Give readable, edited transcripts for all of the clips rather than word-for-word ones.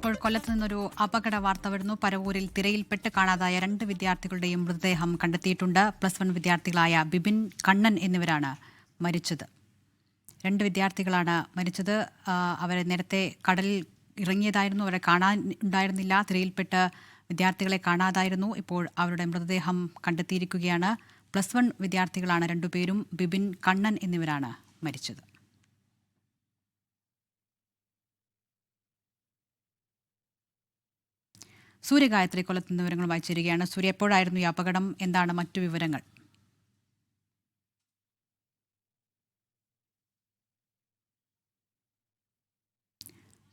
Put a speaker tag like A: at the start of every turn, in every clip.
A: ഇപ്പോൾ കൊല്ലത്ത് നിന്നൊരു അപകട വാർത്ത വരുന്നു. പരവൂരിൽ തിരയിൽപ്പെട്ട് കാണാതായ 2 വിദ്യാർത്ഥികളുടെയും മൃതദേഹം കണ്ടെത്തിയിട്ടുണ്ട്. +1 വിദ്യാർത്ഥികളായ ബിബിൻ, കണ്ണൻ എന്നിവരാണ് മരിച്ചത്. 2 വിദ്യാർത്ഥികളാണ് മരിച്ചത്. അവരെ നേരത്തെ കടലിൽ ഇറങ്ങിയതായിരുന്നു. അവരെ കാണാൻ ഉണ്ടായിരുന്നില്ല. തിരയിൽപ്പെട്ട് വിദ്യാർത്ഥികളെ കാണാതായിരുന്നു. ഇപ്പോൾ അവരുടെ മൃതദേഹം കണ്ടെത്തിയിരിക്കുകയാണ്. +1 വിദ്യാർത്ഥികളാണ് 2 പേരും. ബിബിൻ, കണ്ണൻ എന്നിവരാണ് മരിച്ചത്. സൂര്യഗായത്രി കൊല്ലത്ത് നിന്ന് വിവരങ്ങളുമായി ചേരുകയാണ്. സൂര്യ, എപ്പോഴായിരുന്നു ഈ അപകടം? എന്താണ് മറ്റു വിവരങ്ങൾ?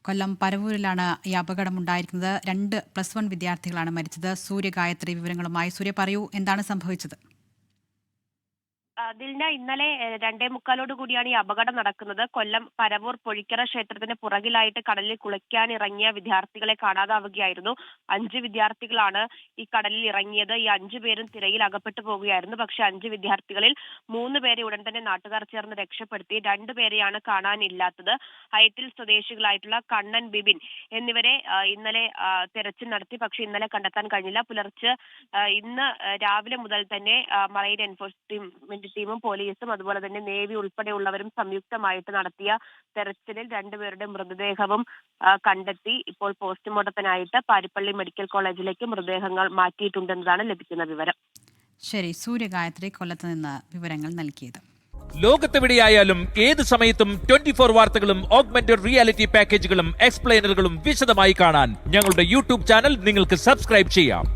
A: കൊല്ലം പരവൂരിലാണ് ഈ അപകടം ഉണ്ടായിരിക്കുന്നത്. 2 +1 വിദ്യാർത്ഥികളാണ് മരിച്ചത്. സൂര്യഗായത്രി വിവരങ്ങളുമായി. സൂര്യ, പറയൂ, എന്താണ് സംഭവിച്ചത്?
B: ദിൽന, ഇന്നലെ 2:45 കൂടിയാണ് ഈ അപകടം നടക്കുന്നത്. കൊല്ലം പരവൂർ പൊഴിക്കര ക്ഷേത്രത്തിന് പുറകിലായിട്ട് കടലിൽ കുളിക്കാനിറങ്ങിയ വിദ്യാർത്ഥികളെ കാണാതാവുകയായിരുന്നു. 5 വിദ്യാർത്ഥികളാണ് ഈ കടലിൽ ഇറങ്ങിയത്. ഈ 5 പേരും തിരയിൽ അകപ്പെട്ടു പോവുകയായിരുന്നു. പക്ഷെ 5 വിദ്യാർത്ഥികളിൽ 3 പേരെ ഉടൻ തന്നെ നാട്ടുകാർ ചേർന്ന് രക്ഷപ്പെടുത്തി. 2 പേരെയാണ് കാണാനില്ലാത്തത്. ഹൈറ്റിൽ സ്വദേശികളായിട്ടുള്ള കണ്ണൻ, ബിബിൻ എന്നിവരെ ഇന്നലെ തെരച്ചിൽ നടത്തി. പക്ഷെ ഇന്നലെ കണ്ടെത്താൻ കഴിഞ്ഞില്ല. പുലർച്ചെ ഇന്ന് രാവിലെ മുതൽ തന്നെ മറൈൻ എൻഫോഴ്സ്മെന്റ് ടീമും പോലീസും അതുപോലെ തന്നെ നേവി ഉൾപ്പെടെയുള്ളവരും സംയുക്തമായിട്ട് നടത്തിയ തെരച്ചിലിൽ 2 പേരുടെ മൃതദേഹവും കണ്ടെത്തി. ഇപ്പോൾ പോസ്റ്റ്മോർട്ടത്തിനായിട്ട് പാരിപ്പള്ളി മെഡിക്കൽ കോളേജിലേക്ക് മൃതദേഹങ്ങൾ മാറ്റിയിട്ടുണ്ടെന്നതാണ് ലഭിക്കുന്ന വിവരം.
A: ശരി, സൂര്യഗായത്രി കൊല്ലത്ത് നിന്ന് വിവരങ്ങൾ നൽകിയത്.
C: ലോകത്തെവിടെയായാലും ഏത് സമയത്തും 24 വാർത്തകളും ഓഗ്മെന്റഡ് റിയാലിറ്റി പാക്കേജുകളും എക്സ്പ്ലെയിനറുകളും വിശദമായി കാണാൻ ഞങ്ങളുടെ യൂട്യൂബ് ചാനൽ നിങ്ങൾക്ക് സബ്സ്ക്രൈബ് ചെയ്യാം.